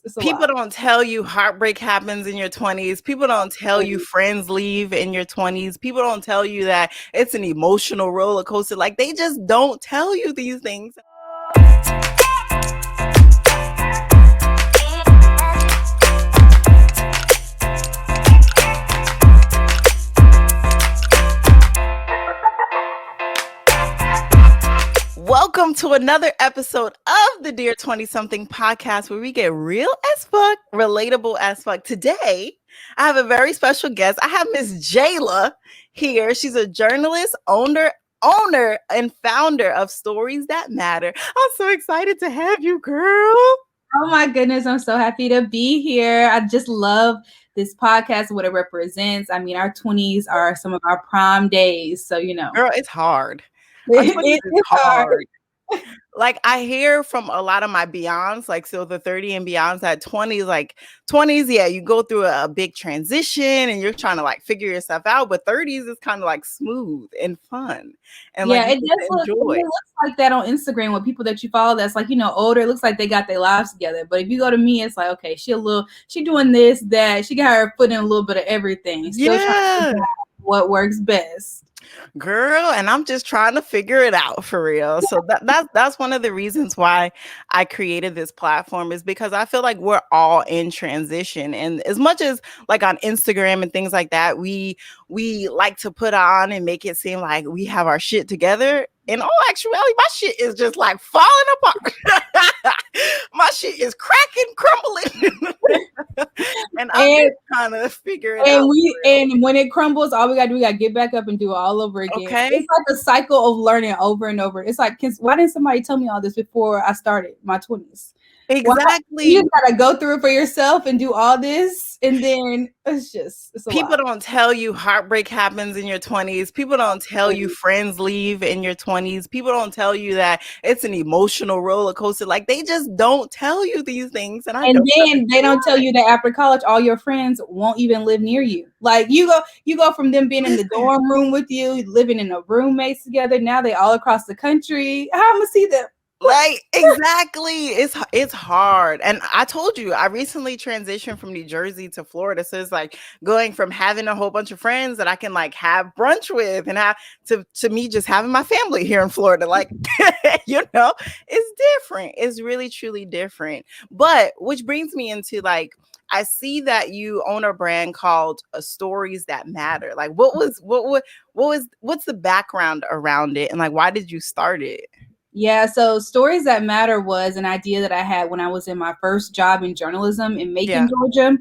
It's a People lot. don't tell you heartbreak happens in your 20s. People don't tell you friends leave in your 20s. People don't tell you that it's an emotional roller coaster. Like, they just don't tell you these things. Welcome to another episode of the Dear 20 Something podcast, where we get real as fuck, relatable as fuck. Today, I have a very special guest. I have Miss Jayla here. She's a journalist, owner and founder of Stories That Matter. I'm so excited to have you, girl. Oh my goodness, I'm so happy to be here. I just love this podcast, what it represents. I mean, our 20s are some of our prime days. So, Girl, it's hard. Our 20s it is is hard. hard. Like, I hear from a lot of my beyonds, like, so the 30 and beyonds, that 20s, yeah, you go through a big transition and you're trying to like figure yourself out, but 30s is kind of like smooth and fun and like Yeah, you it get does to look, enjoy. it looks like that on Instagram with people that you follow that's like, older. It looks like they got their lives together. But if you go to me, it's like, okay, she doing this, that. She got her foot in a little bit of everything. Still trying to Yeah, figure out what works best. girl, and I'm just trying to figure it out for real. So that's one of the reasons why I created this platform, is because I feel like we're all in transition. And as much as like on Instagram and things like that, we like to put on and make it seem like we have our shit together. In all actuality, my shit is just like falling apart. My shit is cracking, crumbling. And I'm And just trying to figure it out. and when it crumbles, all we gotta do, we gotta get back up and do it all over again. Okay. It's like a cycle of learning over and over. It's like, why didn't somebody tell me all this before I started my 20s? Exactly. You just gotta go through it for yourself and do all this, and then it's a People lot. don't tell you heartbreak happens in your 20s. People don't tell you friends leave in your 20s. People don't tell you that it's an emotional roller coaster. Like, they just don't tell you these things. And I And don't then they don't tell understand. you that after college, all your friends won't even live near you. Like you go from them being in the Listen. dorm room with you, living in a roommates together. Now they all across the country. How am I gonna see them? Like, exactly. It's hard. And I told you, I recently transitioned from New Jersey to Florida. So it's like going from having a whole bunch of friends that I can like have brunch with and have to me just having my family here in Florida. Like, it's different. It's really truly different. But which brings me into like, I see that you own a brand called Stories That Matter. Like, what's the background around it, and like, why did you start it? Yeah, so Stories That Matter was an idea that I had when I was in my first job in journalism in Macon, Yeah. Georgia.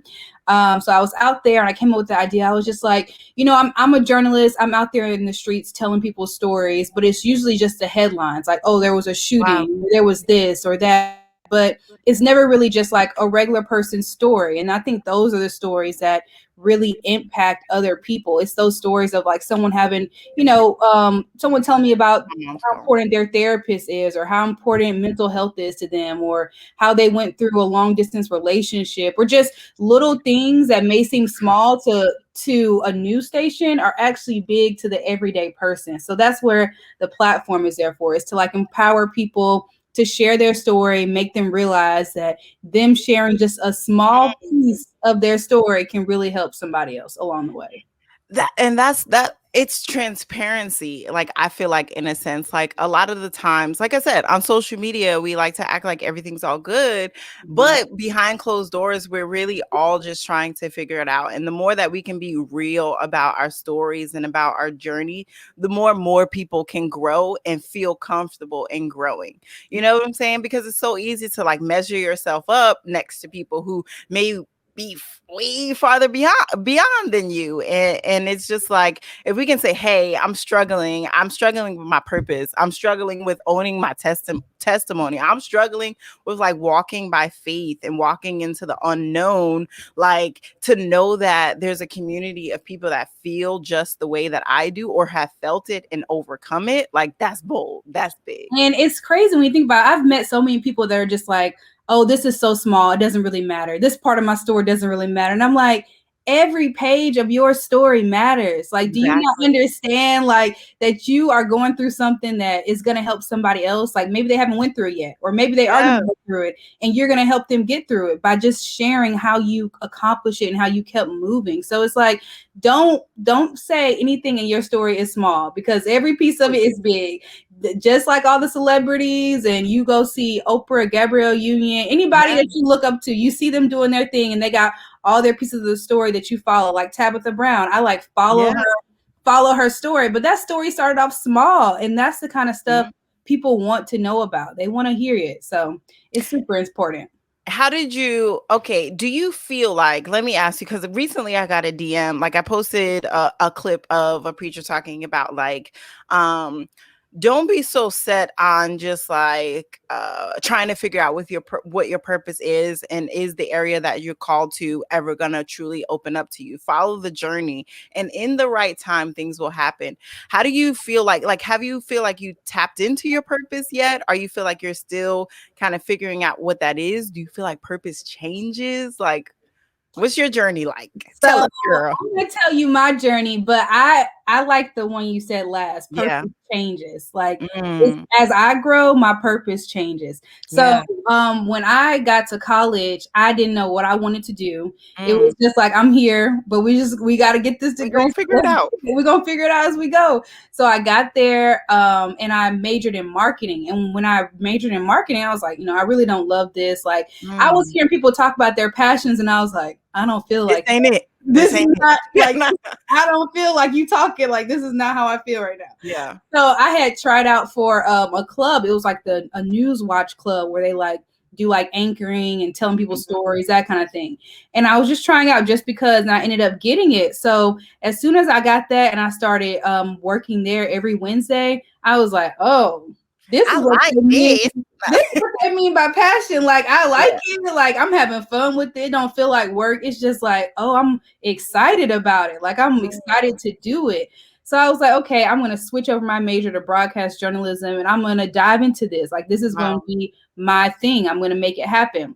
So I was out there and I came up with the idea. I was just like, I'm a journalist. I'm out there in the streets telling people stories, but it's usually just the headlines like, oh, there was a Wow. shooting, there was this or that. But it's never really just like a regular person's story. And I think those are the stories that really impact other people. It's those stories of like someone having, someone telling me about how important their therapist is, or how important mental health is to them, or how they went through a long distance relationship, or just little things that may seem small to a news station are actually big to the everyday person. So that's where the platform is there for, is to like empower people to share their story, make them realize that them sharing just a small piece of their story can really help somebody else along the way. That's it's transparency. Like, I feel like, in a sense, like a lot of the times, like I said, on social media, we like to act like everything's all good, but behind closed doors, we're really all just trying to figure it out. And the more that we can be real about our stories and about our journey, the more people can grow and feel comfortable in growing. You know what I'm saying? Because it's so easy to like measure yourself up next to people who may be way farther beyond than you, and it's just like, if we can say, hey, I'm struggling with my purpose, I'm struggling with owning my testimony, I'm struggling with like walking by faith and walking into the unknown, like, to know that there's a community of people that feel just the way that I do or have felt it and overcome it, like, that's bold, that's big. And it's crazy when you think about it. I've met so many people that are just like, oh, this is so small, it doesn't really matter. This part of my story doesn't really matter. And I'm like, every page of your story matters. Like, do you not Exactly. understand like that you are going through something that is going to help somebody else? Like maybe they haven't went through it yet, or maybe they are going Yeah. to go through it, and you're going to help them get through it by just sharing how you accomplish it and how you kept moving. So it's like, don't say anything in your story is small, because every piece of it is big. Just like all the celebrities, and you go see Oprah, Gabrielle Union, anybody Yeah. that you look up to, you see them doing their thing, and they got all their pieces of the story that you follow. Like Tabitha Brown, I like Yeah. follow her story, but that story started off small, and that's the kind of stuff Mhm. people want to know about. They want to hear it, so it's super important. How did you okay, do you feel like, let me ask you, because recently I got a DM, like I posted a clip of a preacher talking about like, um don't be so set on just like trying to figure out what your purpose is, and is the area that you're called to ever gonna truly open up to you. Follow the journey, and in the right time things will happen. How do you feel like have you feel like you tapped into your purpose yet, or you feel like you're still kind of figuring out what that is? Do you feel like purpose changes? Like, what's your journey like? So Tell us, girl. I'm gonna tell you my journey, but I like the one you said last. Yeah. Purpose changes. Like Mm, as I grow, my purpose changes. So yeah. when I got to college, I didn't know what I wanted to do. It Mm. was just like, I'm here, but we got to get this We degree. gonna figure it out. We're gonna figure it out as we go. So I got there, and I majored in marketing. And when I majored in marketing, I was like, I really don't love this. Like I was Mm. hearing people talk about their passions, and I was like, I don't feel This like ain't it. this This is ain't not it. like, I don't feel like you talking like, this is not how I feel right now. Yeah. So I had tried out for a club. It was like a news watch club where they like do like anchoring and telling people Mhm. stories, that kind of thing. And I was just trying out just because, and I ended up getting it. So as soon as I got that and I started working there every Wednesday, I was like, oh, this I is what like they mean. this. This is what they mean by passion. Like I like Yeah. it. Like I'm having fun with it. It don't feel like work. It's just like, oh, I'm excited about it. Like I'm Mm. excited to do it. So I was like, okay, I'm going to switch over my major to broadcast journalism, and I'm going to dive into this. Like this is going Wow. to be my thing. I'm going to make it happen.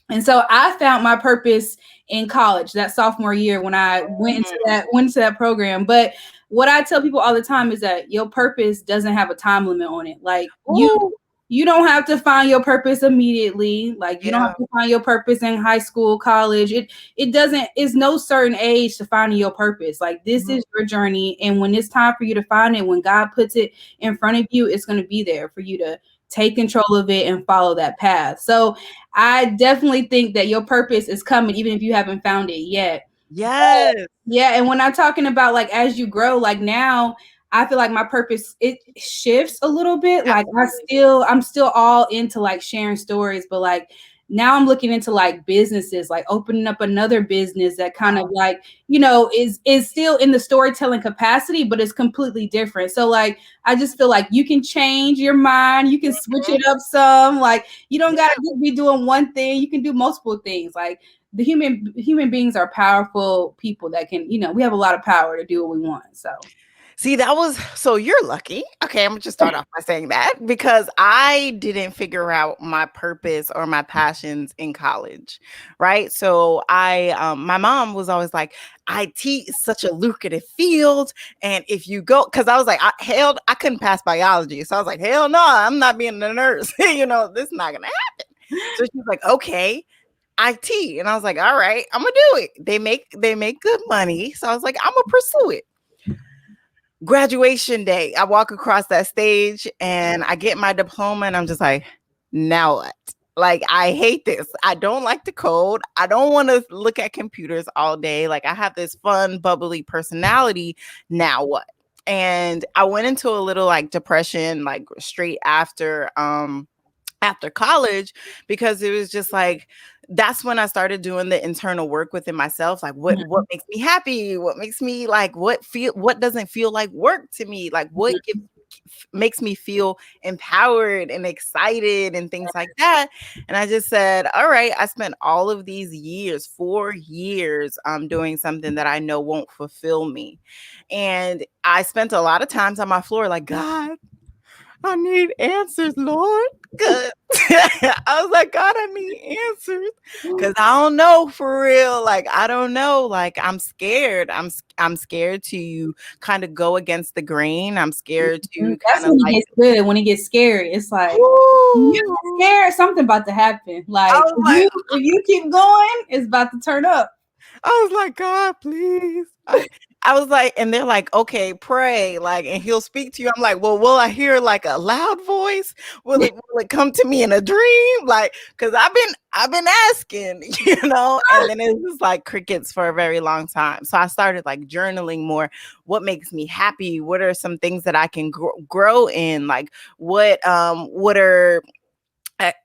And so I found my purpose in college, that sophomore year, when I went into that program. But what I tell people all the time is that your purpose doesn't have a time limit on it. Like Ooh, you don't have to find your purpose immediately. Like you don't yeah. have to find your purpose in high school, college. It doesn't, it's no certain age to finding your purpose. Like this Mhm. is your journey, and when it's time for you to find it, when God puts it in front of you, it's going to be there for you to take control of it and follow that path. So I definitely think that your purpose is coming even if you haven't found it yet. Yes. Yeah, and when I'm talking about like as you grow, like now I feel like my purpose it shifts a little bit. Like Absolutely. I'm still all into like sharing stories, but like now I'm looking into like businesses, like opening up another business that kind of Wow. like, is still in the storytelling capacity, but it's completely different. So like I just feel like you can change your mind, you can switch Mhm. it up some. Like you don't Yeah. gotta just be doing one thing, you can do multiple things. Like the human beings are powerful people that can, we have a lot of power to do what we want. So See, that was so you're lucky. Okay, I'm gonna just start off by saying that because I didn't figure out my purpose or my passions in college, right? So my mom was always like, IT is such a lucrative field, and if you go, because I was like, I couldn't pass biology, so I was like, hell no, I'm not being a nurse. This is not gonna happen. So she's like, okay. IT, and I was like, all right, I'm gonna do it. They make good money, so I was like, I'm gonna pursue it. Graduation day, I walk across that stage and I get my diploma and I'm just like, now what? Like, I hate this. I don't like to code. I don't want to look at computers all day. Like, I have this fun, bubbly personality. Now what? And I went into a little like depression, like straight after college, because it was just like that's when I started doing the internal work within myself, like what makes me happy, what makes me like what doesn't feel like work to me, like makes me feel empowered and excited and things like that. And I just said, all right, I spent all of these years, 4 years, doing something that I know won't fulfill me. And I spent a lot of times on my floor like, God, I need answers, Lord. 'Cause I was like, God, I need answers because I don't know for real. Like, I don't know. Like, I'm scared. I'm scared to kind of go against the grain. I'm scared to That's kind of when it like, gets good. When it gets scary, it's like you ooh. get scared, something about to happen. I Like was like, if you keep going, it's about to turn up. I was like, God, please. I was like, and they're like, okay, pray, like, and he'll speak to you. I'm like, well, will I hear like a loud voice? Will it come to me in a dream? Like, because I've been asking, and then it was like crickets for a very long time. So I started like journaling more. What makes me happy? What are some things that I can grow in? Like, what are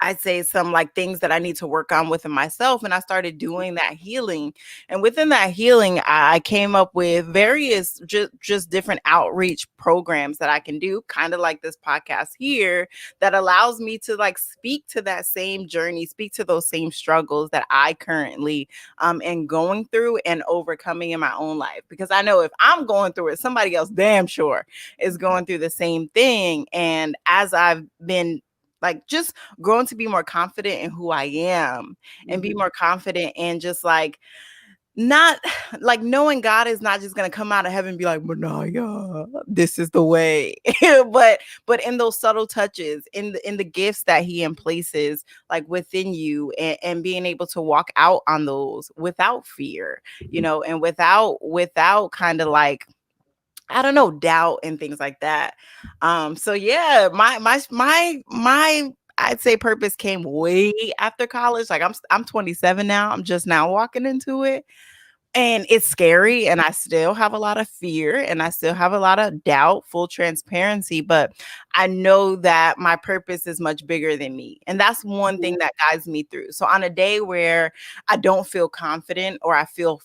I'd say some like things that I need to work on within myself. And I started doing that healing. And within that healing, I came up with various just different outreach programs that I can do, kind of like this podcast here, that allows me to like speak to that same journey, speak to those same struggles that I currently am going through and overcoming in my own life. Because I know if I'm going through it, somebody else damn sure is going through the same thing. And as I've been like just growing to be more confident in who I am and be more confident in just like not like knowing God is not just gonna come out of heaven and be like, Manaya, this is the way. but in those subtle touches, in the gifts that he places like within you, and being able to walk out on those without fear, and without kind of like I don't know, doubt and things like that. So yeah, my I'd say purpose came way after college. Like I'm 27 now. I'm just now walking into it. And it's scary, and I still have a lot of fear, and I still have a lot of doubt, full transparency, but I know that my purpose is much bigger than me. And that's one thing that guides me through. So on a day where I don't feel confident or I feel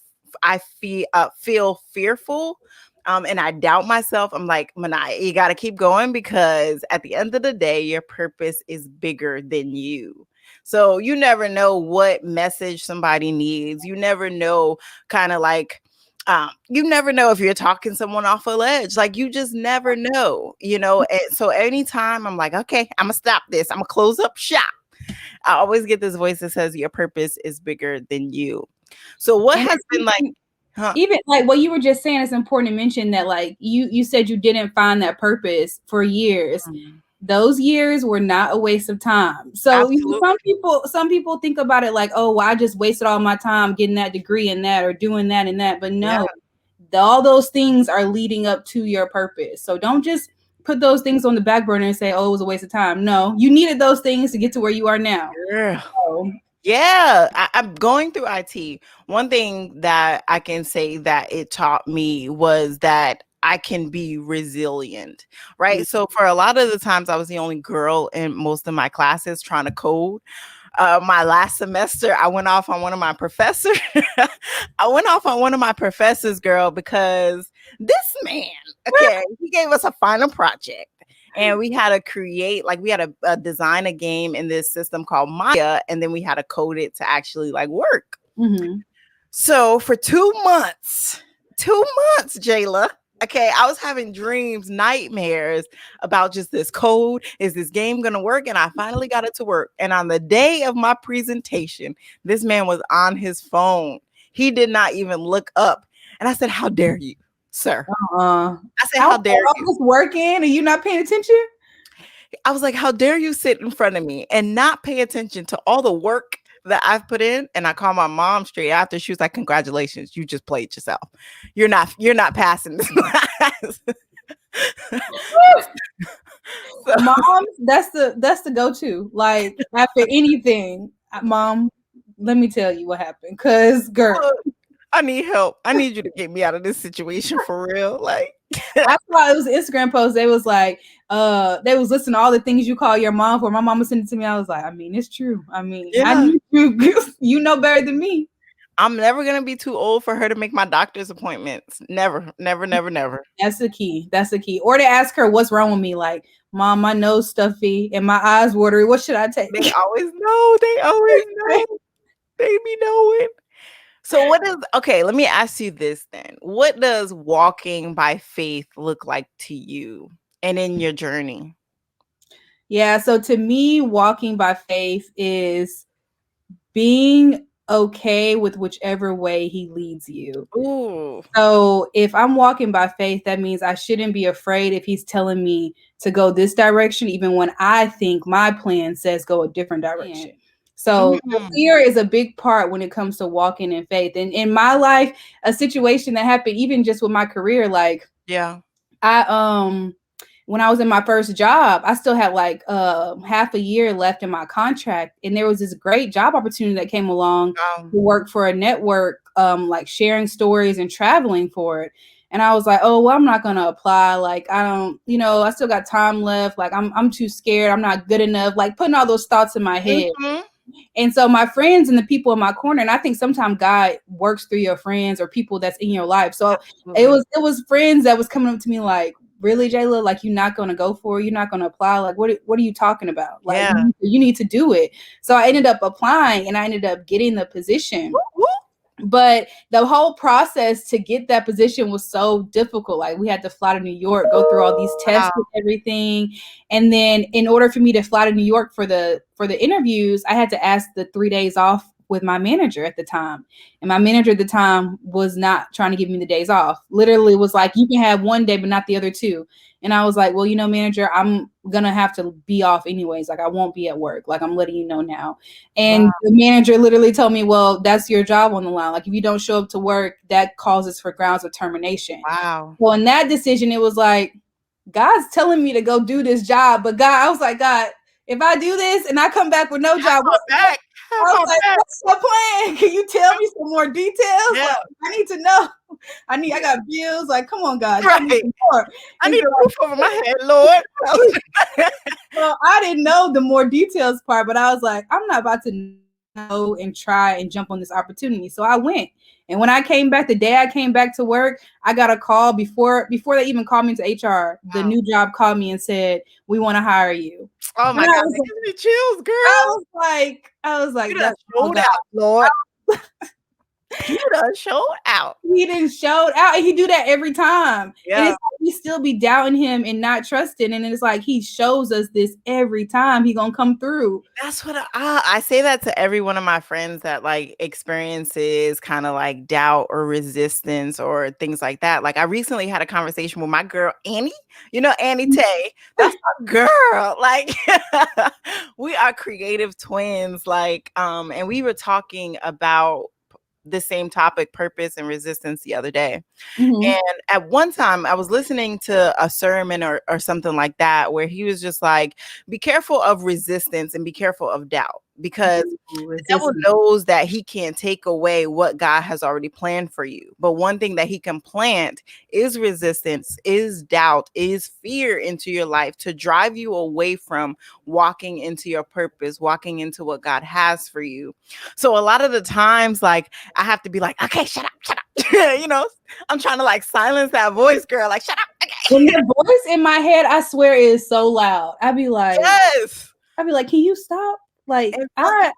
fearful, and I doubt myself, I'm like, Manai, you got to keep going because at the end of the day, your purpose is bigger than you. So you never know what message somebody needs. You never know kind of like you never know if you're talking someone off a ledge. Like you just never know. And so anytime I'm like, okay, I'm gonna stop this. I'm gonna close up shop. I always get this voice that says your purpose is bigger than you. So what And has been like, huh? even like what you were just saying, it's important to mention that like you said you didn't find that purpose for years. Those years were not a waste of time. So Absolutely. some people think about it like, oh, well, I just wasted all my time getting that degree in that or doing that and that. But Yeah. no, all those things are leading up to your purpose. So don't just put those things on the back burner and say, oh, it was a waste of time. No, you needed those things to get to where you are now. Yeah. So, Yeah, I'm going through IT. One thing that I can say that it taught me was that I can be resilient, right? So for a lot of the times I was the only girl in most of my classes trying to code. My last semester, I went off on one of my professors. I went off on one of my professors, girl, because this man, okay, he gave us a final project. And we had to create, like, we had to design a game in this system called NIyah, and then we had to code it to actually like work. So for 2 months, Jayla, okay, I was having dreams, nightmares about just this code. Is this game going to work? And I finally got it to work. And on the day of my presentation, this man was on his phone. He did not even look up. And I said, how dare you, sir? I said, how dare you? This working? Are you not paying attention? I was like, how dare you sit in front of me and not pay attention to all the work that I've put in? And I called my mom straight after. She was like, congratulations, you just played yourself. You're not passing this class. So, Mom, that's the go-to. Like after anything, mom, let me tell you what happened. Cause girl, I need help. I need you to get me out of this situation for real. Like I saw it was an Instagram post. They was like, they was listening to all the things you call your mom for. My mama sent it to me. I was like, I mean, it's true. I mean, I yeah. need you. You know better than me. I'm never gonna be too old for her to make my doctor's appointments. Never, never, never, never. That's the key. That's the key. Or to ask her what's wrong with me. Like, mom, my nose stuffy and my eyes watery. What should I take? They always know. They always know. They be knowing. So okay, let me ask you this then. What does walking by faith look like to you and in your journey? Yeah, so to me, walking by faith is being okay with whichever way he leads you. Ooh. So if I'm walking by faith, that means I shouldn't be afraid if he's telling me to go this direction, even when I think my plan says go a different direction. So the Mm. fear is a big part when it comes to walking in faith. And in my life, a situation that happened, even just with my career, like Yeah. I when I was in my first job, I still had like half a year left in my contract, and there was this great job opportunity that came along to work for a network, like sharing stories and traveling for it. And I was like, oh well, I'm not gonna apply. Like I don't, I still got time left. Like I'm too scared. I'm not good enough. Like putting all those thoughts in my head. Mhm. And so my friends and the people in my corner, and I think sometimes God works through your friends or people that's in your life. So it Absolutely. was friends that was coming up to me like, really, Jayla, like you're not gonna go for it, you're not gonna apply. Like what are you talking about? Like Yeah. you need to do it. So I ended up applying and I ended up getting the position. Woo, woo. But the whole process to get that position was so difficult. Like we had to fly to New York, go through all these tests Wow. and everything. And then in order for me to fly to New York for the interviews, I had to ask the 3 days off with my manager at the time. And my manager at the time was not trying to give me the days off. Literally was like, you can have one day, but not the other two. And I was like, well, manager, I'm gonna have to be off anyways. Like I won't be at work. Like I'm letting you know now. And Wow. the manager literally told me, well, that's your job on the line. Like if you don't show up to work, that causes for grounds of termination. Wow. Well, in that decision, it was like, God's telling me to go do this job. But God, I was like, God, if I do this and I come back with no Have job, my back. I Have was my like, back. what's the plan? Can you tell me some more details? Yeah. Like, I need to know. I got bills. Like, come on, God, tell me Right. some more. I And need so, a roof over my head, Lord. well, I didn't know the more details part, but I was like, I'm not about to know and try and jump on this opportunity. So I went. And when I came back, the day I came back to work, I got a call before they even called me to HR. The Wow. new job called me and said, we want to hire you. Oh And my God, that gives me chills, girl. I was You like, done that's all showed God. out, Lord. You done showed out. He didn't show out, and he do that every time. And Yeah. it's like we still be doubting him and not trusting. And it's like he shows us this every time. He gonna come through. That's what I say that to every one of my friends that like experiences kind of like doubt or resistance or things like that. Like I recently had a conversation with my girl Annie, Annie Tay. That's my girl. Like we are creative twins. Like, and we were talking about the same topic, purpose and resistance, the other day. Mm-hmm. And at one time, I was listening to a sermon or something like that, where he was just like, be careful of resistance and be careful of doubt, because the devil Resistance. knows that he can't take away what God has already planned for you. But one thing that he can plant is resistance, is doubt, is fear into your life to drive you away from walking into your purpose, walking into what God has for you. So a lot of the times, like, I have to be like, okay, shut up, shut up. I'm trying to like silence that voice, girl. Like, shut up. Okay. When the voice in my head, I swear, is so loud. Yes. I'd be like, can you stop? Like, And I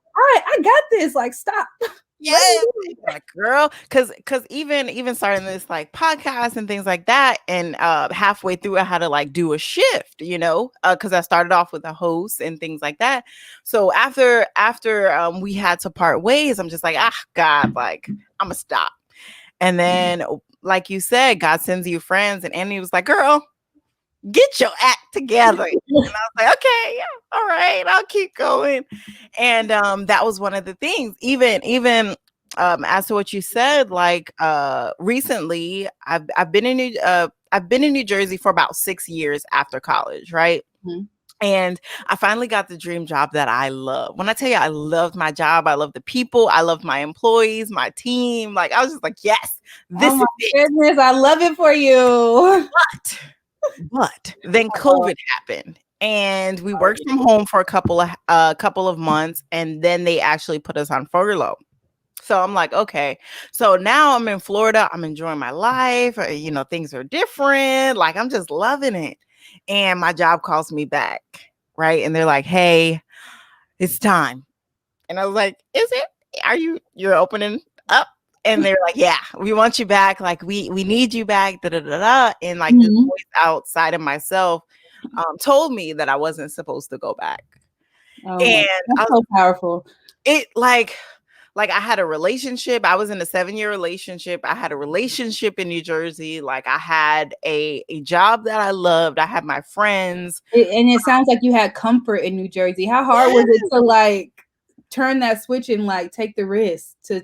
got this. Like, stop. What are yes, you doing? like girl, because even starting this like podcast and things like that, and halfway through I had to like do a shift, because I started off with a host and things like that. So after we had to part ways, I'm just like, God, like I'm gonna stop. And then, like you said, God sends you friends, and Annie was like, girl, get your act together. And I was like, okay, yeah, all right, I'll keep going. And that was one of the things. Even as to what you said, like recently, I've been in New Jersey for about 6 years after college, right? Mhm. And I finally got the dream job that I love. When I tell you I loved my job, I love the people, I love my employees, my team. Like I was just like, yes, this Oh is my it. goodness, I love it for you. But then COVID happened, and we worked from home for a couple of months, and then they actually put us on furlough. So I'm like, okay. So now I'm in Florida. I'm enjoying my life. Things are different. Like I'm just loving it. And my job calls me back, right? And they're like, hey, it's time. And I was like, is it? You're opening up? And they're like, yeah, we want you back. Like we need you back. Da da da da. And like this Mhm. voice outside of myself told me that I wasn't supposed to go back. Oh my, And that's so powerful. it like I had a relationship. I was in a 7-year relationship. I had a relationship in New Jersey. Like I had a job that I loved. I had my friends. And it sounds like you had comfort in New Jersey. How hard was it to like turn that switch and like take the risk to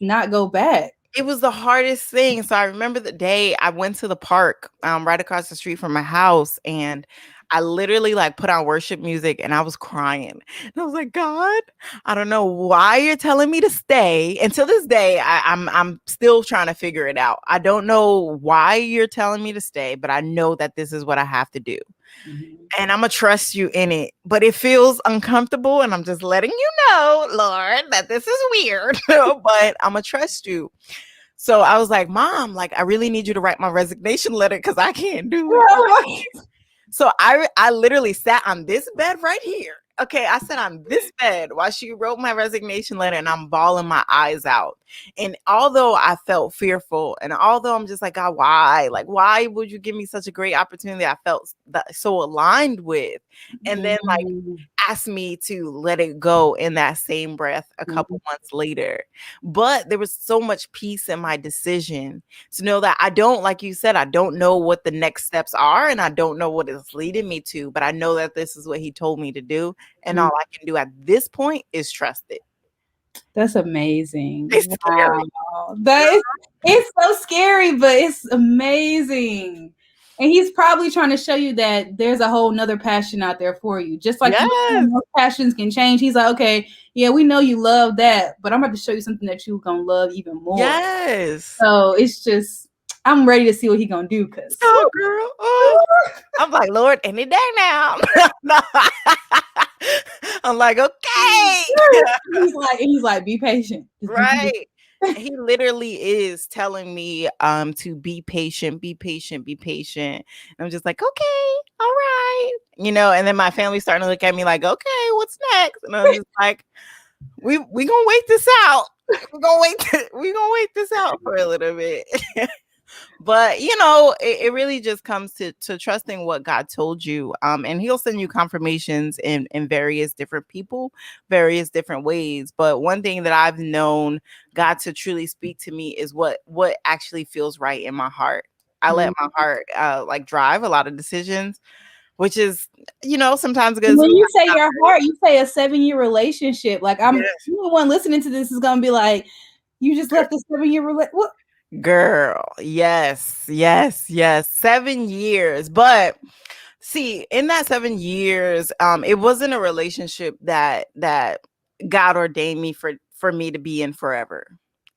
not go back? It was the hardest thing. So I remember the day I went to the park, right across the street from my house, and I literally like put on worship music and I was crying. And I was like, God, I don't know why you're telling me to stay. And to this day, I'm still trying to figure it out. I don't know why you're telling me to stay, but I know that this is what I have to do. Mhm. And I'm gonna trust you in it. But it feels uncomfortable, and I'm just letting you know, Lord, that this is weird. But I'm gonna trust you. So I was like, Mom, like I really need you to write my resignation letter because I can't do it. So I literally sat on this bed right here. Okay, I sat on this bed while she wrote my resignation letter, and I'm bawling my eyes out. And although I felt fearful, and although I'm just like, God, why? Like, why would you give me such a great opportunity I felt so aligned with? And then like Mhm. asked me to let it go in that same breath a couple Mhm. months later. But there was so much peace in my decision to know that I don't, like you said, I don't know what the next steps are and I don't know what it's leading me to, but I know that this is what he told me to do. And all I can do at this point is trust it. That's amazing. It's scary. Wow. That is, it's so scary, but it's amazing. And he's probably trying to show you that there's a whole nother passion out there for you. Just like you Yes. know, passions can change. He's like, okay, yeah, we know you love that, but I'm about to show you something that you're gonna love even more. Yes. So it's just I'm ready to see what he gonna do because Oh, girl. Oh. I'm like, Lord, any day now. No. I'm like, okay. he's like, be patient. Just be patient. Right. He literally is telling me to be patient, be patient, be patient. And I'm just like, okay, all right. And then my family's starting to look at me like, okay, what's next? And I'm just like, we gonna wait this out. We gonna wait this out for a little bit. But it really just comes to trusting what God told you. And he'll send you confirmations in various different people, various different ways. But one thing that I've known God to truly speak to me is what actually feels right in my heart. I let my heart like drive a lot of decisions, which is sometimes good, When sometimes you say not. your heart, you say a 7-year relationship. Like Yes. anyone listening to this is gonna be like, you just left a 7-year relationship. What? Girl, yes, yes, yes. 7 years. But see, in that 7 years, it wasn't a relationship that God ordained me for me to be in forever.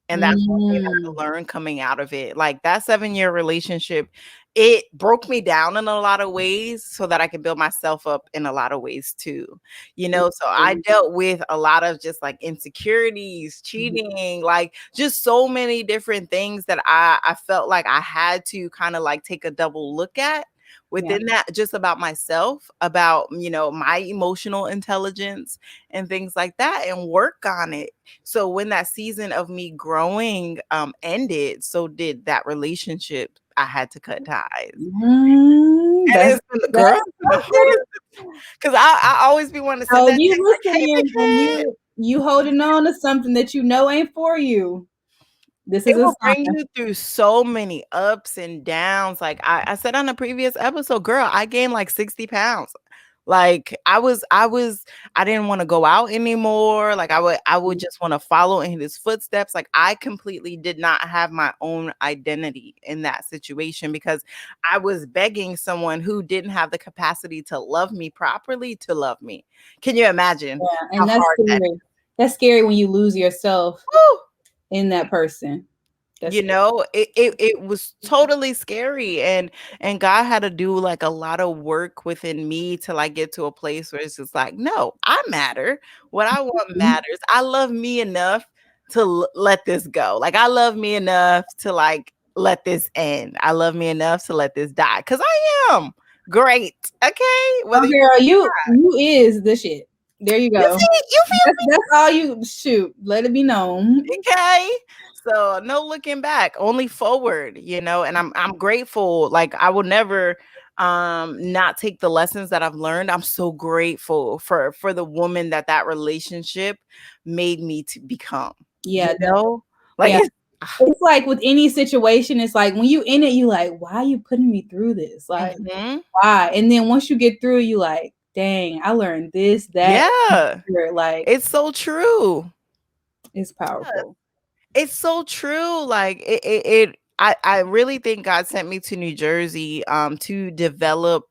And that's one thing that Mm, I learned coming out of it. Like that 7-year relationship, it broke me down in a lot of ways so that I could build myself up in a lot of ways too. So I dealt with a lot of just like insecurities, cheating, like just so many different things that I felt like I had to kind of like take a double look at yeah. within that, just about myself, about my emotional intelligence and things like that, and work on it. So when that season of me growing ended, so did that relationship. I had to cut ties. And That's it's been the girl, that's it's been the hardest, because I always be wanting to send so that you text like, hey, listening big and head. you holding on to something that you know ain't for you. This is It a will bring sign. you through so many ups and downs. Like I said on a previous episode, girl, I gained like 60 pounds. Like I didn't want to go out anymore. Like I would just want to follow in his footsteps. Like I completely did not have my own identity in that situation because I was begging someone who didn't have the capacity to love me properly to love me. Can you imagine Yeah, how and that's hard that scary. That's scary when you lose yourself is? in that person. That's scary. It was totally scary, and God had to do like a lot of work within me till I get to a place where it's just like, no, I matter. What I want matters. I love me enough to let this go. Like I love me enough to like let this end. I love me enough to let this die because I am great. Okay, Oh, whether girl, you is the shit. There you you go. see, you feel. That's all you shoot. Let it be known. Okay. So no looking back, only forward, and I'm grateful. Like I will never not take the lessons that I've learned. I'm so grateful for the woman that that relationship made me to become. Yeah, You know, like yeah. it's It's like with any situation, it's like when you in it, you like, why are you putting me through this? Like, mhm. why? And then once you get through, you like, dang, I learned this, that, Yeah, like, it's so true. it's powerful. It's so true. Like I really think God sent me to New Jersey to develop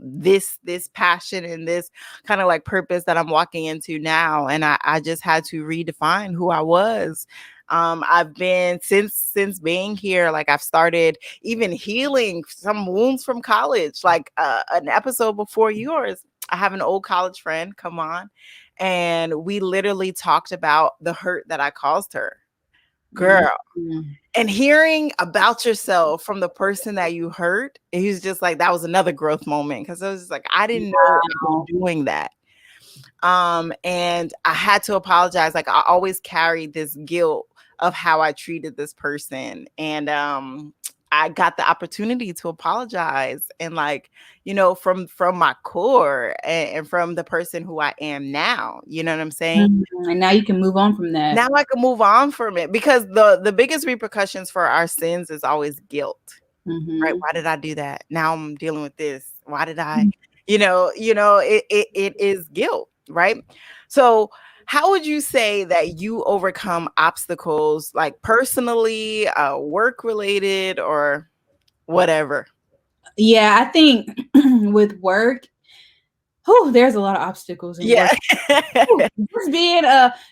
this passion and this kind of like purpose that I'm walking into now. And I just had to redefine who I was. I've been since being here, like I've started even healing some wounds from college, like an episode before yours. I have an old college friend, come on, and we literally talked about the hurt that I caused her. Girl, Mhm. and hearing about yourself from the person that you hurt, he's just like that was another growth moment because I was just like, I didn't know I was Wow. doing that. And I had to apologize. Like I always carried this guilt of how I treated this person. And I got the opportunity to apologize and like, from my core and from the person who I am now. You know what I'm saying? Mhm. And now you can move on from that. Now I can move on from it because the biggest repercussions for our sins is always guilt, right? Hmm. Why did I do that? Now I'm dealing with this. Why did I, it is guilt, right? So how would you say that you overcome obstacles like personally, work related or whatever? Yeah, I think with work, there's a lot of obstacles in Yeah. work. Ooh,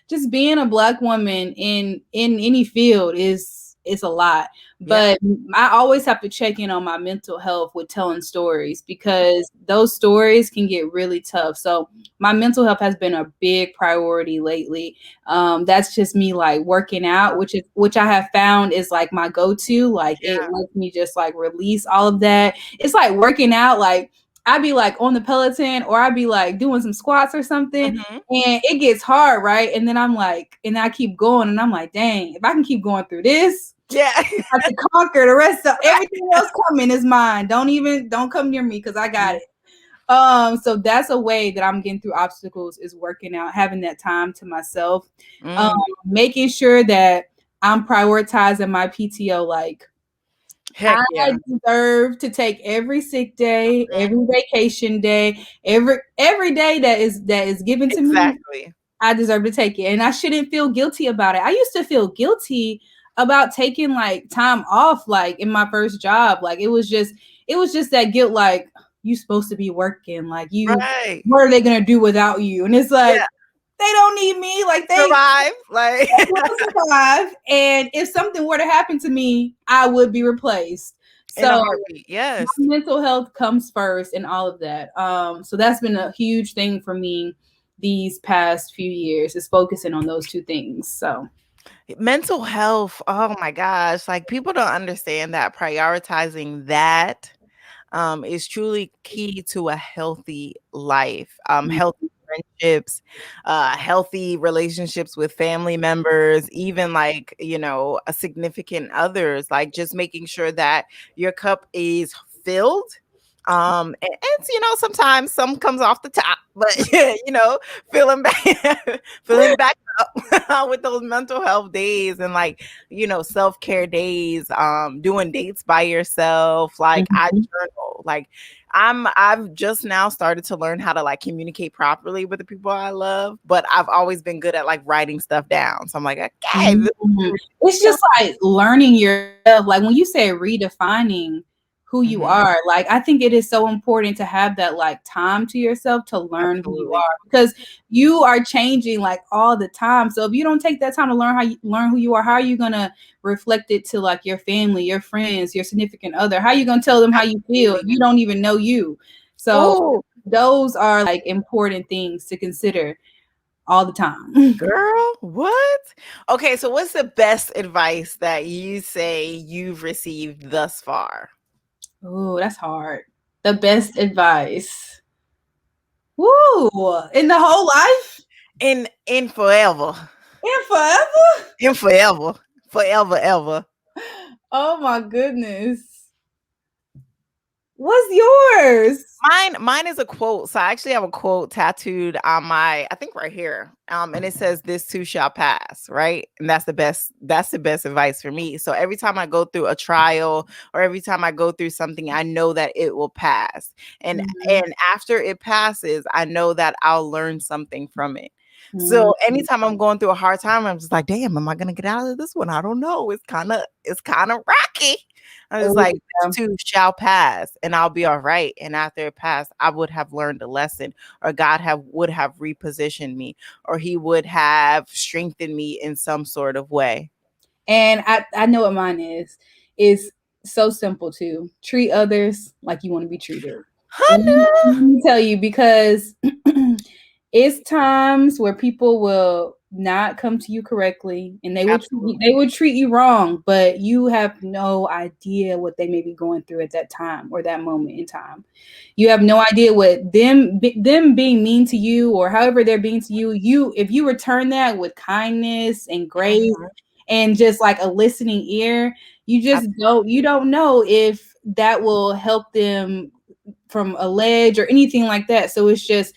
just being a black woman in any field is a lot. Yeah. But I always have to check in on my mental health with telling stories because those stories can get really tough. So my mental health has been a big priority lately. That's just me like working out, which I have found is like my go-to. Like it Yeah. lets me just like release all of that. It's like working out, like I'd be like on the Peloton or I'd be like doing some squats or something, Mhm. and it gets hard, right? And then I'm like, and I keep going, and I'm like, dang, if I can keep going through this, Yeah. I have to conquer the rest of everything else coming is mine. Don't come near me because I got Mhm. it. So that's a way that I'm getting through obstacles is working out, having that time to myself, um, Mm. making sure that I'm prioritizing my PTO. Like Heck I yeah. deserve to take every sick day, Mhm. every vacation day, every day that is given to me. Exactly. I deserve to take it. And I shouldn't feel guilty about it. I used to feel guilty about taking like time off like in my first job. Like it was just that guilt, like you supposed to be working. Like Right. what are they gonna do without you? And it's like Yeah. they don't need me. Like they Survive. Like will survive. And if something were to happen to me, I would be replaced. in a So heartbeat. Yes. mental health comes first and all of that. So that's been a huge thing for me these past few years is focusing on those two things. So Mental health. Oh my gosh. Like people don't understand that prioritizing that is truly key to a healthy life, healthy friendships, healthy relationships with family members, even like, a significant others, like just making sure that your cup is filled. And sometimes some comes off the top, but filling back, filling back up with those mental health days and like self-care days, doing dates by yourself. Like I mhm. journal. Like I've just now started to learn how to like communicate properly with the people I love, but I've always been good at like writing stuff down. So I'm like, okay, Mhm. It's just like learning yourself. Like when you say redefining who you Mhm. are, like I think it is so important to have that like time to yourself to learn who you Absolutely. are because you are changing like all the time. So if you don't take that time to learn who you are, how are you gonna reflect it to like your family, your friends, your significant other? How are you gonna tell them how you feel Absolutely. if you don't even know you? So Oh, those are like important things to consider all the time. girl, what? Okay, so what's the best advice that you say you've received thus far? Oh, that's hard. The best advice. Woo! In the whole life? In forever. In forever? In forever. Forever ever. Oh my goodness. What's yours? Mine is a quote. So I actually have a quote tattooed on my, I think right here. And it says, "This too shall pass," right? And that's the best advice for me. So every time I go through a trial or every time I go through something, I know that it will pass. And Mhm. and after it passes, I know that I'll learn something from it. So Mhm. anytime I'm going through a hard time, I'm just like, damn, am I gonna get out of this one? I don't know. It's kind of rocky. I was Oh, like, this yeah. too shall pass, and I'll be all right. And after it passed, I would have learned a lesson, or God have would have repositioned me, or He would have strengthened me in some sort of way. And I know what mine is. It's so simple too. Treat others like you want to be treated. Let Honey. me tell you, because it's times where people will not come to you correctly and they Absolutely. will treat you wrong, but you have no idea what they may be going through at that time or that moment in time. You have no idea what them being mean to you or however they're being to you. You if you return that with kindness and grace Mhm. and just like a listening ear, you don't know if that will help them from a ledge or anything like that. So it's just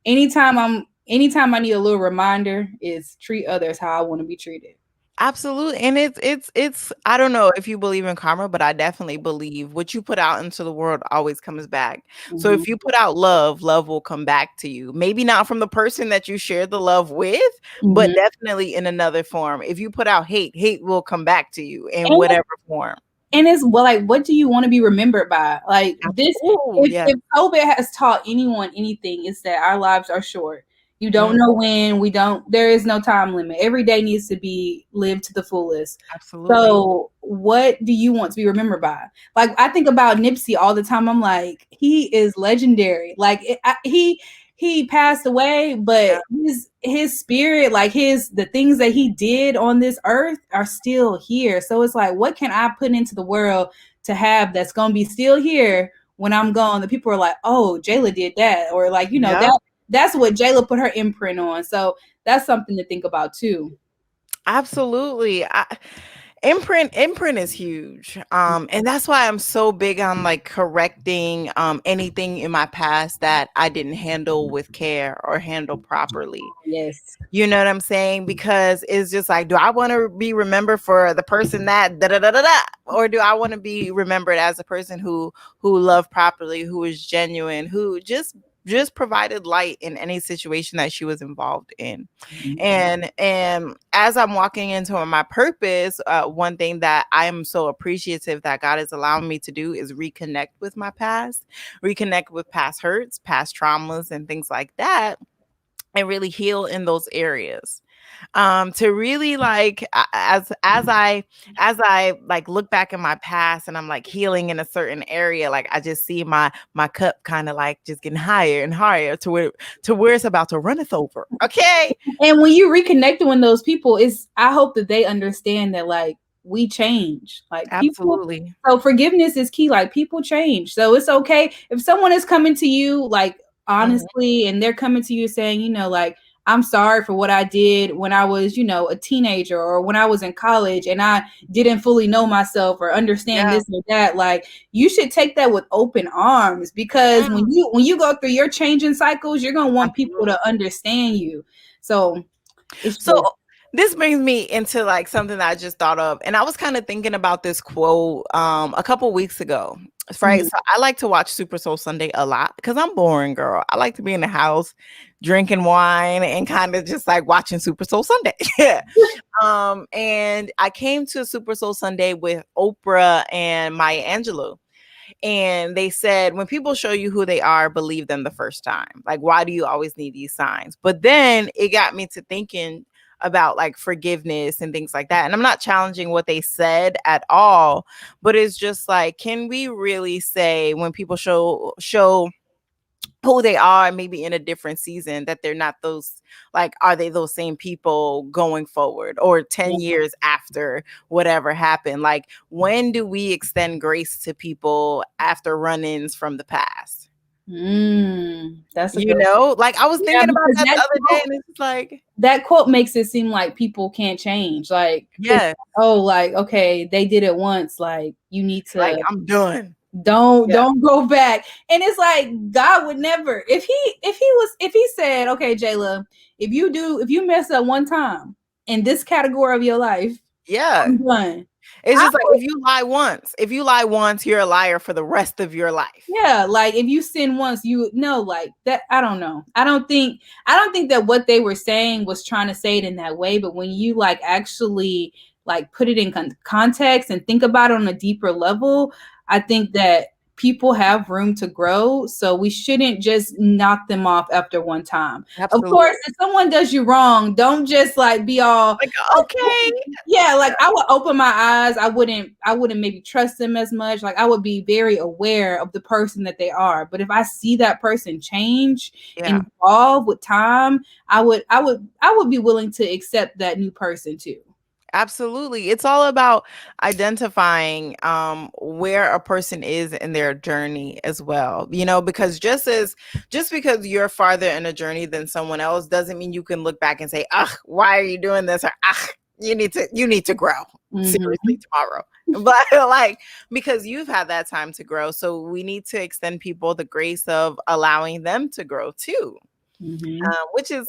anytime I need a little reminder is treat others how I want to be treated. Absolutely. And it's I don't know if you believe in karma, but I definitely believe what you put out into the world always comes back. So Mhm. if you put out love, love will come back to you. Maybe not from the person that you shared the love with, but Mhm. definitely in another form. If you put out hate, hate will come back to you in And whatever form. And it's well, like, what do you want to be remembered by? Like this, Oh, yeah. if COVID has taught anyone anything, it's that our lives are short. You don't Mm, know when. We don't. There is no time limit. Every day needs to be lived to the fullest. absolutely. So, what do you want to be remembered by? Like, I think about Nipsey all the time. I'm like, he is legendary. Like, he passed away, Yeah. but his spirit, like the things that he did on this earth, are still here. So it's like, what can I put into the world to have that's gonna be still here when I'm gone? The people are like, oh, Jayla did that, or like, Yeah. that's what Jayla put her imprint on. So that's something to think about too. Absolutely. Imprint is huge. And that's why I'm so big on like correcting anything in my past that I didn't handle with care or handle properly. Yes. You know what I'm saying? Because it's just like, do I want to be remembered for the person that da da da da da, or do I want to be remembered as a person who loved properly, who was genuine, who just provided light in any situation that she was involved in. And as I'm walking into my purpose, one thing that I am so appreciative that God is allowing me to do is reconnect with my past, reconnect with past hurts, past traumas, and things like that, and really heal in those areas. To really like as I like look back in my past and I'm like healing in a certain area, like I just see my cup kind of like just getting higher and higher to where it's about to runneth over. Okay. And when you reconnect with those people, it's I hope that they understand that like we change. Like people, Absolutely. so forgiveness is key. Like people change. So it's okay if someone is coming to you like Mhm. honestly and they're coming to you saying, like, I'm sorry for what I did when I was, a teenager or when I was in college and I didn't fully know myself or understand Yeah. this or that. Like you should take that with open arms because Mm, when you go through your changing cycles, you're gonna want people absolutely. to understand you. So it's So just this brings me into like something that I just thought of, and I was kind of thinking about this quote a couple weeks ago. Right, mhm. so I like to watch Super Soul Sunday a lot because I'm boring, girl. I like to be in the house drinking wine and kind of just like watching Super Soul Sunday. Yeah. And I came to Super Soul Sunday with Oprah and Maya Angelou. And they said, when people show you who they are, believe them the first time. Like, why do you always need these signs? But then it got me to thinking about like forgiveness and things like that. And I'm not challenging what they said at all, but it's just like, can we really say when people show who they are maybe in a different season that they're not those, like, are they those same people going forward or 10 years after whatever happened? Like, when do we extend grace to people after run-ins from the past? That's a You good know, like I was yeah, thinking about because that the other day and it's just like, that quote makes it seem like people can't change. Like it's yeah, oh, like okay, they did it once. Like you need like to I'm done. Yeah. Don't go back. And it's like God would never, if he said, okay, Jayla, if you mess up one time in this category of your life, Yeah. I'm done. It's I just like if you lie once, you're a liar for the rest of your life. Yeah, like if you sin once, you know, like that. I don't know. I don't think that what they were saying was trying to say it in that way. But when you like actually like put it in context and think about it on a deeper level, I think that people have room to grow. So we shouldn't just knock them off after one time. Of course, Absolutely. if someone does you wrong, don't just like be all, Like, oh, okay. yeah, like I would open my eyes. I wouldn't maybe trust them as much. Like I would be very aware of the person that they are. But if I see that person change Yeah. and evolve with time, I would be willing to accept that new person too. Absolutely. It's all about identifying where a person is in their journey as well. You know, because just because you're farther in a journey than someone else doesn't mean you can look back and say, "Ugh, why are you doing this?" Or "Ugh, you need to grow." Seriously Mm-hmm. tomorrow. But like because you've had that time to grow, so we need to extend people the grace of allowing them to grow too. Mm-hmm. Which is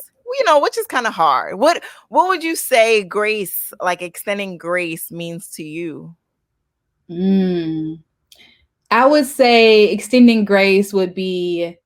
which is kind of hard. What would you say grace, like extending grace, means to you? Mm. I would say extending grace would be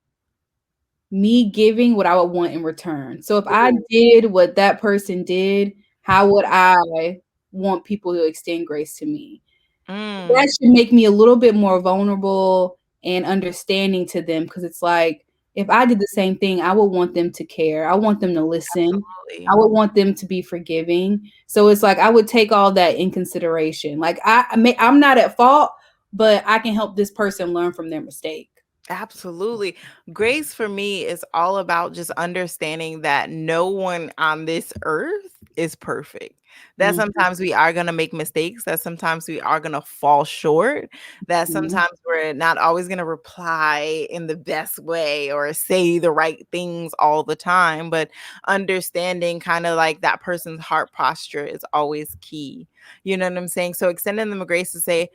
me giving what I would want in return. So if I Ooh. did what that person did, how would I want people to extend grace to me? Mm, That should make me a little bit more vulnerable and understanding to them because it's like if I did the same thing, I would want them to care. I want them to listen. I absolutely. would want them to be forgiving. So it's like I would take all that in consideration. Like I'm not at fault, but I can help this person learn from their mistake. Absolutely. Grace for me is all about just understanding that no one on this earth is perfect. That Mhm, sometimes we are going to make mistakes, that sometimes we are going to fall short, that mhm. sometimes we're not always going to reply in the best way or say the right things all the time, but understanding kind of like that person's heart posture is always key. You know what I'm saying? So extending them a grace to say,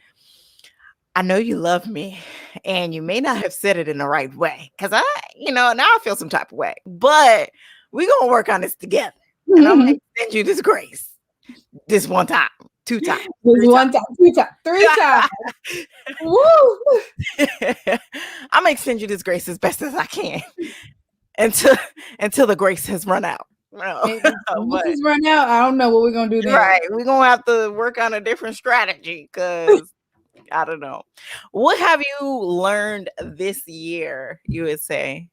I know you love me and you may not have said it in the right way because now I feel some type of way, but we're going to work on this together. And I'm going to extend you this grace this one time, two times, Just three one time, two times, three times. times. Woo! I'm going to extend you this grace as best as I can until until the grace has run out. No, And once but it's run out, I don't know what we're gonna do then. right, we're going to have to work on a different strategy because I don't know. What have you learned this year, you would say?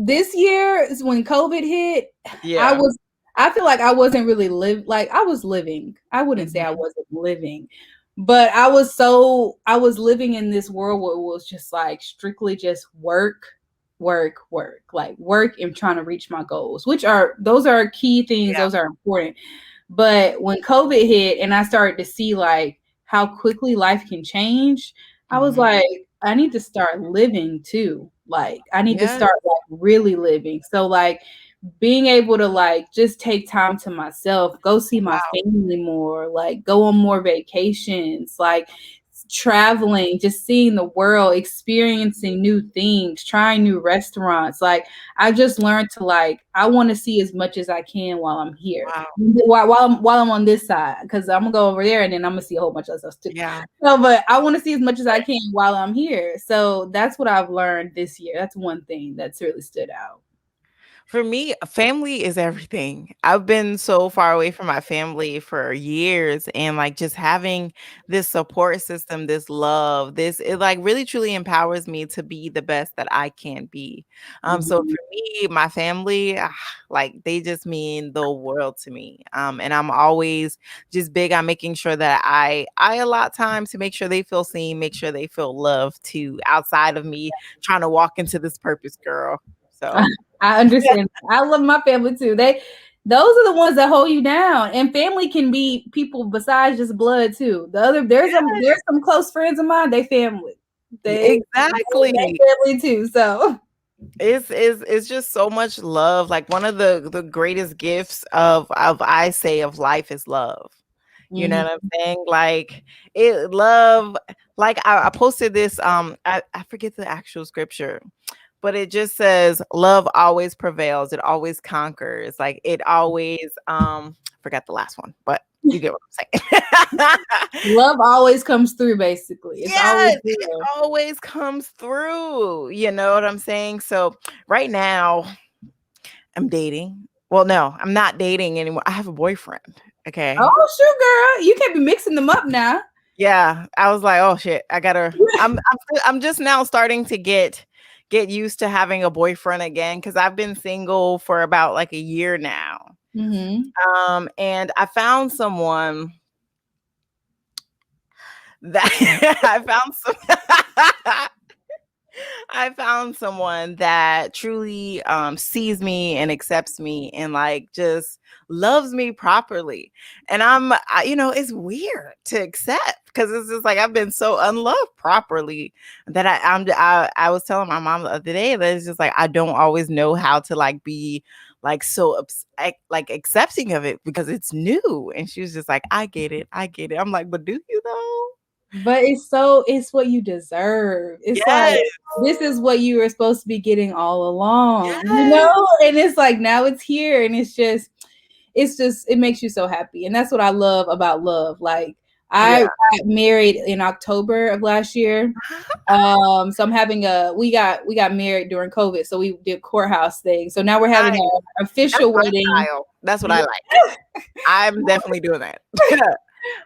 This year is when COVID hit. I Yeah. was, I feel like I wasn't really like I was living. I wouldn't say I Mhm. wasn't living, but I was living in this world where it was just like strictly just work, work, like work and trying to reach my goals, those are key things. Yeah. Those are important. But when COVID hit and I started to see like how quickly life can change, I was Mhm. like, I need to start living too. Like I need to Yeah. start like really living. So like being able to like just take time to myself, go see my Wow. family more, like go on more vacations, like traveling, just seeing the world, experiencing new things, trying new restaurants. Like I just learned to like I want to see as much as I can while I'm here. Wow. While I'm on this side, because I'm gonna go over there and then I'm gonna see a whole bunch of stuff too. Yeah. So, but I want to see as much as I can while I'm here. So that's what I've learned this year. That's one thing that's really stood out. For me, family is everything. I've been so far away from my family for years and like just having this support system, this love, this it like really truly empowers me to be the best that I can be. So Mhm. for me, my family, like they just mean the world to me. And I'm always just big on making sure that I allot time to make sure they feel seen, make sure they feel loved too, outside of me trying to walk into this purpose, girl. So I understand. I love my family too. Those are the ones that hold you down. And family can be people besides just blood too. There's some close friends of mine, they family. Exactly. They family too. So It's just so much love. Like one of the greatest gifts of I say of life is love. You know what Mhm. I'm saying? Like it love like I posted this I forget the actual scripture, but it just says love always prevails, it always conquers, like it always I forgot the last one, but you get what I'm saying. Love always comes through, basically. It's always Yes, it there. always comes through. You know what I'm saying? So right now I'm dating. Well, no, I'm not dating anymore. I have a boyfriend. Okay. Oh shoot, girl. You can't be mixing them up now. Yeah, I was like, "Oh shit, I gotta." I'm just now starting to get used to having a boyfriend again because I've been single for about like a year now. Mhm. And I found someone that I found some. I found someone that truly sees me and accepts me and like just loves me properly. And it's weird to accept because it's just like I've been so unloved properly that I was telling my mom the other day that it's just like I don't always know how to like be like like accepting of it because it's new. And she was just like, I get it, I get it. I'm like, but do you though? But it's what you deserve. It's like Yes, this is what you were supposed to be getting all along, yes, And it's like now it's here and it makes you so happy. And that's what I love about love. Like I yeah. got married in October of last year. So I'm having we got married during COVID, so we did courthouse thing. So now we're having Nice. an That's official my wedding. style. That's what I Yeah. like. I'm definitely doing that.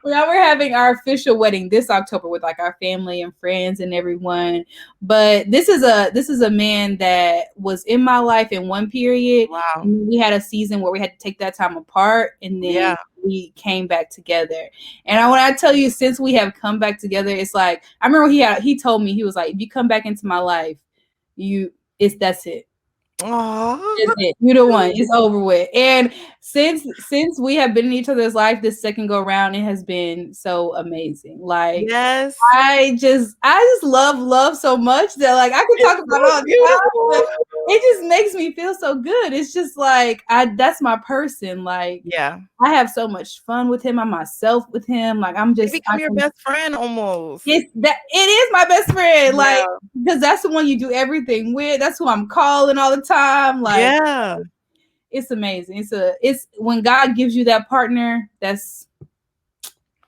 Now we're having our official wedding this October with like our family and friends and everyone. But this is a man that was in my life in one period. Wow. And we had a season where we had to take that time apart, and then Yeah. we came back together. And when I tell you, since we have come back together, it's like I remember he told me, he was like, if you come back into my life, that's it. Aw. Is it. You're the one. It's over with. And since we have been in each other's life this second go round, it has been so amazing. Like Yes. I just love so much that like I can It's talk about it so all the time. beautiful. But it just makes me feel so good. It's just like that's my person. Like Yeah. I have so much fun with him. I'm myself with him. Like They become your best friend almost. it is my best friend. Like Yeah. because that's the one you do everything with. That's who I'm calling all the time. Like Yeah. it's amazing. It's when God gives you that partner, it's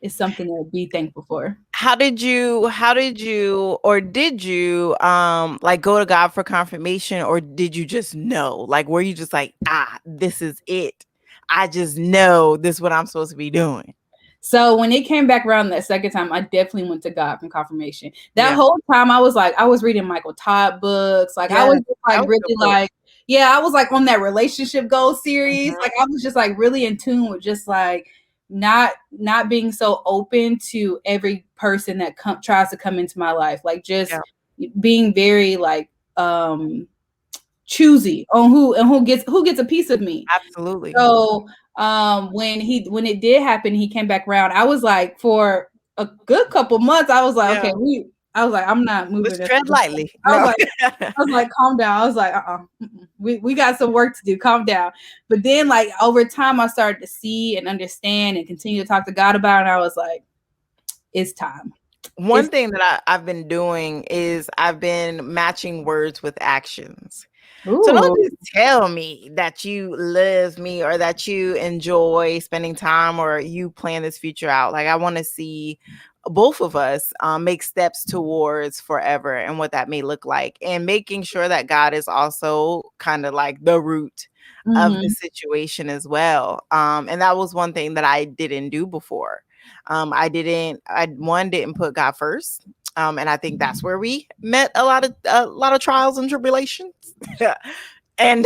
something to be thankful for. How did you or did you like go to God for confirmation or did you just know? Like were you just like, this is it. I just know this is what I'm supposed to be doing. So when it came back around that second time, I definitely went to God from confirmation. That Yeah. whole time I was reading Michael Todd books. Like I Yes. was just like That was a really good book. like, yeah, I was like on that relationship goal series. Mhm. Like I was just like really in tune with just like not being so open to every person that tries to come into my life. Like Yeah. just being very like choosy on who gets a piece of me. Absolutely. So when it did happen, he came back around. I was like, for a good couple months, I was like, Yeah. okay, I was like, I'm not moving Let's this. tread lightly. I was No. like, calm down. I was like, we got some work to do. Calm down. But then, like over time, I started to see and understand and continue to talk to God about it. And I was like, it's time. One It's thing that I've been doing is I've been matching words with actions. So don't ooh. just tell me that you love me or that you enjoy spending time or you plan this future out. Like I want to see both of us make steps towards forever and what that may look like, and making sure that God is also kind of like the root of the Mm-hmm. situation as well. And that was one thing that I didn't do before. I didn't put God first. And I think that's where we met a lot of trials and tribulations. and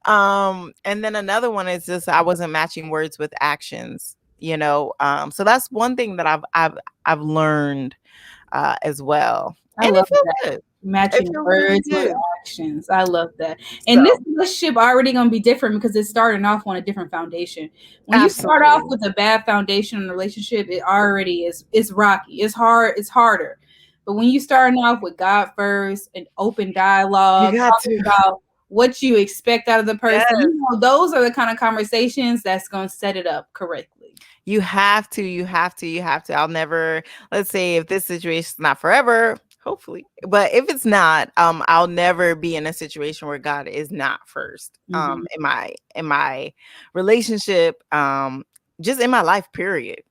and then another one is just I wasn't matching words with actions, so that's one thing that I've learned as well, I and love it feels that. good. It Matching feels really words with good. actions. I love that. And this So relationship already gonna be different because it's starting off on a different foundation. When you start off absolutely. with a bad foundation in a relationship, it already is it's rocky. It's hard, it's harder. But when you starting off with God first, an open You dialogue, got talking to. about what you expect out of the person, Yes. those are the kind of conversations that's gonna set it up correctly. You have to. I'll never, let's say if this situation's not forever, hopefully. But if it's not, I'll never be in a situation where God is not first. Mhm. In my relationship, just in my life, period.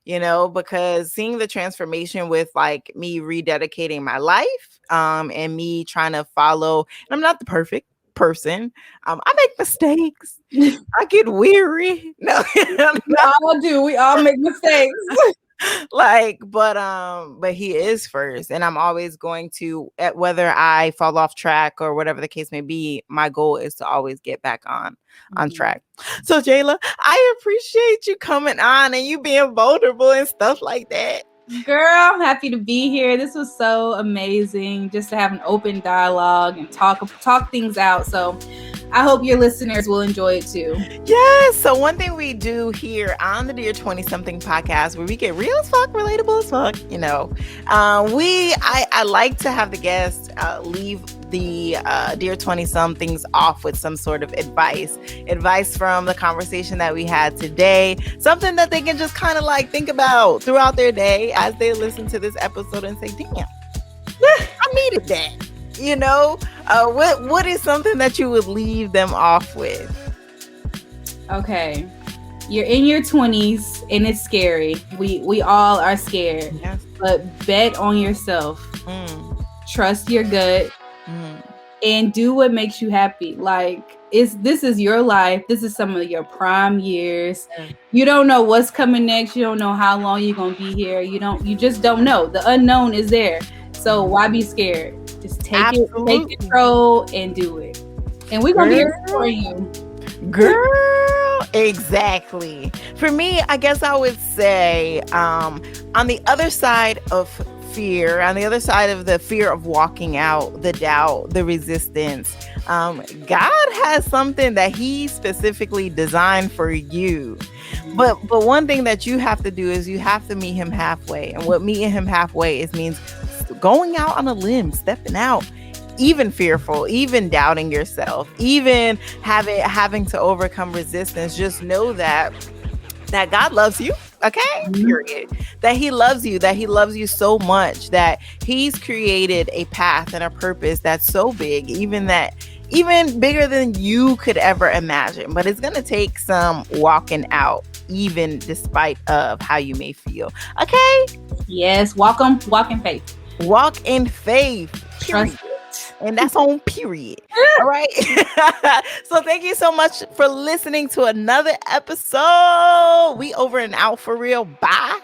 Because seeing the transformation with like me rededicating my life, and me trying to follow, and I'm not the perfect person. I make mistakes. I get weary. No, We all do. We all make mistakes. but he is first, and I'm always going to, whether I fall off track or whatever the case may be, my goal is to always get back on Mhm. track. So Jayla, I appreciate you coming on and you being vulnerable and stuff like that. Girl, I'm happy to be here. This was so amazing just to have an open dialogue and talk things out. So I hope your listeners will enjoy it too. Yes. So one thing we do here on the Dear 20 Something podcast, where we get real as fuck, relatable as fuck, I like to have the guests leave the Dear 20 Somethings off with some sort of advice from the conversation that we had today, something that they can just kind of like think about throughout their day as they listen to this episode and say, damn, I needed that. What is something that you would leave them off with? Okay. You're in your 20s and it's scary. We all are scared. Yes. But bet on yourself. Mm. Trust your gut. Mm. And do what makes you happy. Like this is your life. This is some of your prime years. Yeah. You don't know what's coming next. You don't know how long you're gonna be here. You just don't know. The unknown is there. So why be scared? Just take control and do it. And we're gonna be here for you. Girl, exactly. For me, I guess I would say, on the other side of fear, on the other side of the fear of walking out, the doubt, the resistance, God has something that he specifically designed for you. But one thing that you have to do is you have to meet him halfway. And what meeting him halfway means going out on a limb, stepping out, even fearful, even doubting yourself, even having to overcome resistance. Just know that God loves you. Okay, period. That he loves you so much that he's created a path and a purpose that's so big, even bigger than you could ever imagine. But it's gonna take some walking out, even despite of how you may feel. Okay. Yes, walk in faith. Walk in faith. Period. Trust it. And that's on period. All right. So thank you so much for listening to another episode. We over and out for real. Bye.